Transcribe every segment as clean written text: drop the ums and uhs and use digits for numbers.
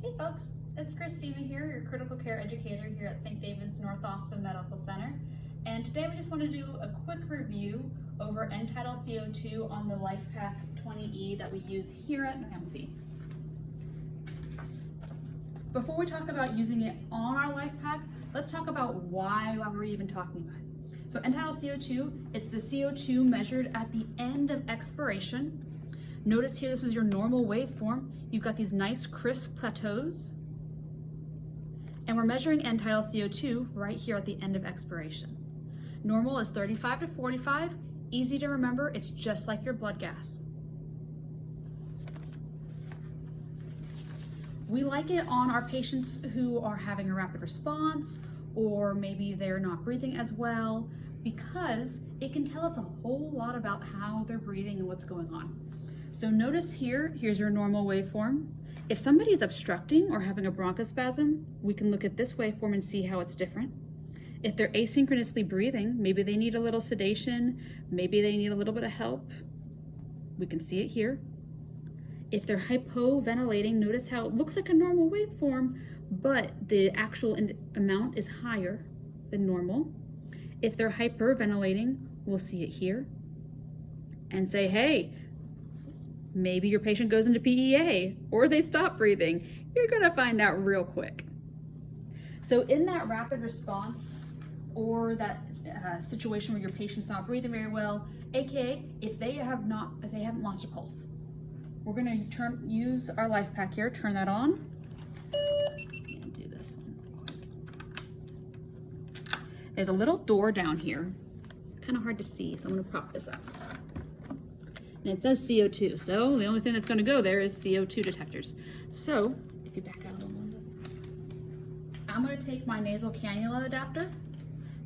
Hey folks, it's Christina here, your critical care educator here at St. David's North Austin Medical Center. And today we just want to do a quick review over Tidal CO2 on the LifePak 20E that we use here at NAMC. Before we talk about using it on our LifePak, let's talk about why we're even talking about it. So Tidal CO2, it's the CO2 measured at the end of expiration. Notice here, this is your normal waveform. You've got these nice crisp plateaus. And we're measuring Tidal CO2 right here at the end of expiration. Normal is 35 to 45. Easy to remember, it's just like your blood gas. We like it on our patients who are having a rapid response, or maybe they're not breathing as well, because it can tell us a whole lot about how they're breathing and what's going on. So notice here, here's your normal waveform. If somebody is obstructing or having a bronchospasm, we can look at this waveform and see how it's different. If they're asynchronously breathing, maybe they need a little sedation, maybe they need a little bit of help. We can see it here. If they're hypoventilating, notice how it looks like a normal waveform, but the actual amount is higher than normal. If they're hyperventilating, we'll see it here and say, hey, maybe your patient goes into PEA or they stop breathing. You're gonna find out real quick. So in that rapid response or that situation where your patient's not breathing very well, AKA if they haven't lost a pulse, we're gonna use our LifePak here, turn that on. And do this one quick. There's a little door down here, kind of hard to see, so I'm gonna prop this up. And it says CO2, so the only thing that's going to go there is CO2 detectors. So, if you back out a little bit, I'm going to take my nasal cannula adapter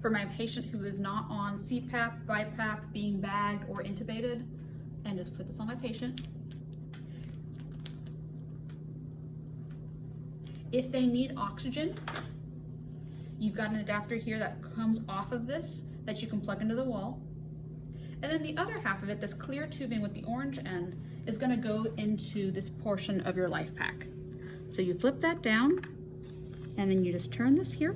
for my patient who is not on CPAP, BiPAP, being bagged, or intubated, and just put this on my patient. If they need oxygen, you've got an adapter here that comes off of this that you can plug into the wall. And then the other half of it, this clear tubing with the orange end, is gonna go into this portion of your LifePak. So you flip that down, and then you just turn this here,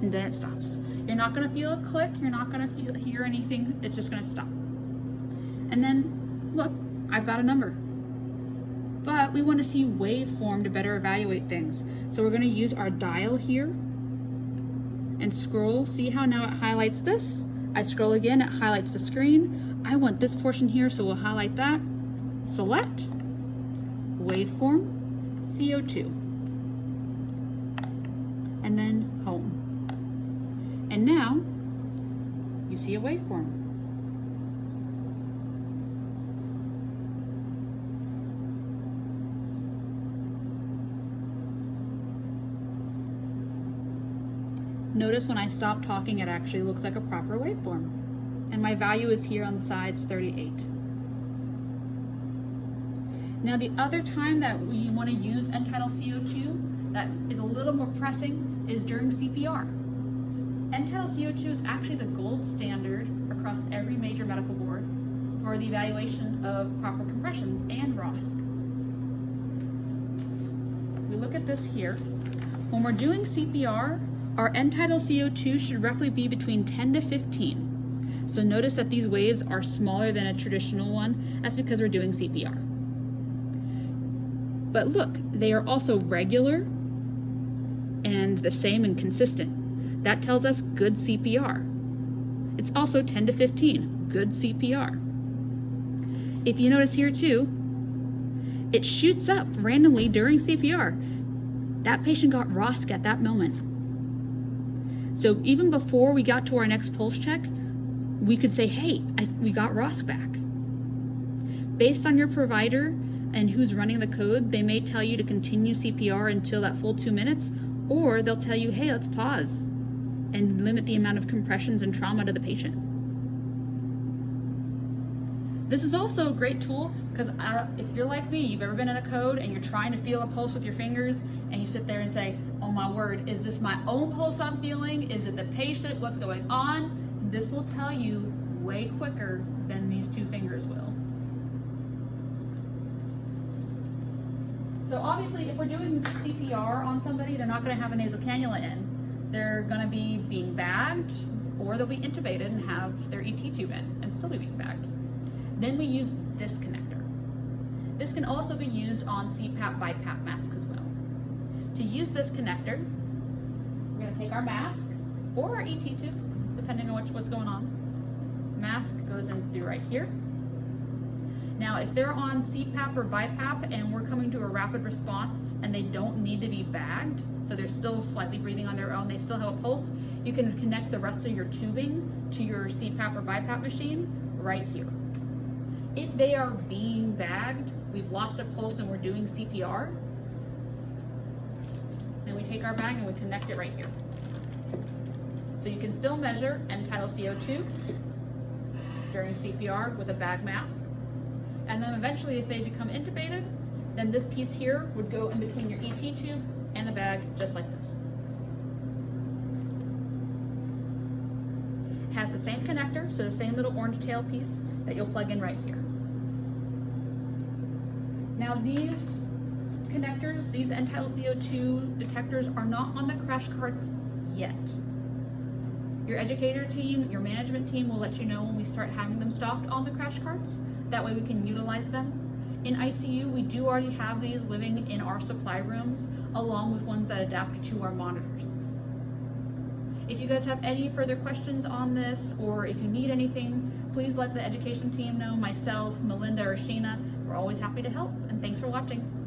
and then it stops. You're not gonna feel a click, you're not gonna hear anything, it's just gonna stop. And then, look, I've got a number. But we wanna see waveform to better evaluate things. So we're gonna use our dial here, and scroll, see how now it highlights this? I scroll again, it highlights the screen. I want this portion here, so we'll highlight that. Select, waveform, CO2, and then home. And now, you see a waveform. Notice when I stop talking, it actually looks like a proper waveform. And my value is here on the sides, 38. Now the other time that we want to use Tidal CO2 that is a little more pressing is during CPR. Tidal CO2 is actually the gold standard across every major medical board for the evaluation of proper compressions and ROSC. We look at this here. When we're doing CPR, our Tidal CO2 should roughly be between 10 to 15. So notice that these waves are smaller than a traditional one. That's because we're doing CPR. But look, they are also regular and the same and consistent. That tells us good CPR. It's also 10 to 15, good CPR. If you notice here too, it shoots up randomly during CPR. That patient got ROSC at that moment. So even before we got to our next pulse check, we could say, hey, we got ROSC back. Based on your provider and who's running the code, they may tell you to continue CPR until that full 2 minutes, or they'll tell you, hey, let's pause and limit the amount of compressions and trauma to the patient. This is also a great tool because if you're like me, you've ever been in a code and you're trying to feel a pulse with your fingers and you sit there and say, oh my word, is this my own pulse I'm feeling? Is it the patient? What's going on? This will tell you way quicker than these two fingers will. So obviously, if we're doing CPR on somebody, they're not going to have a nasal cannula in. They're going to be being bagged, or they'll be intubated and have their ET tube in and still be being bagged. Then we use this connector. This can also be used on CPAP BiPAP masks as well. To use this connector, we're going to take our mask or our ET tube, depending on what's going on. Mask goes in through right here. Now, if they're on CPAP or BiPAP and we're coming to a rapid response and they don't need to be bagged, so they're still slightly breathing on their own, they still have a pulse, you can connect the rest of your tubing to your CPAP or BiPAP machine right here. If they are being bagged, we've lost a pulse and we're doing CPR, then we take our bag and we connect it right here. So you can still measure Tidal CO2 during CPR with a bag mask. And then eventually, if they become intubated, then this piece here would go in between your ET tube and the bag, just like this. It has the same connector, so the same little orange tail piece that you'll plug in right here. Now these connectors, these Tidal CO2 detectors, are not on the crash carts yet. Your educator team, your management team will let you know when we start having them stocked on the crash carts. That way we can utilize them. In ICU, we do already have these living in our supply rooms, along with ones that adapt to our monitors. If you guys have any further questions on this, or if you need anything, please let the education team know, myself, Melinda, or Sheena. We're always happy to help, and thanks for watching.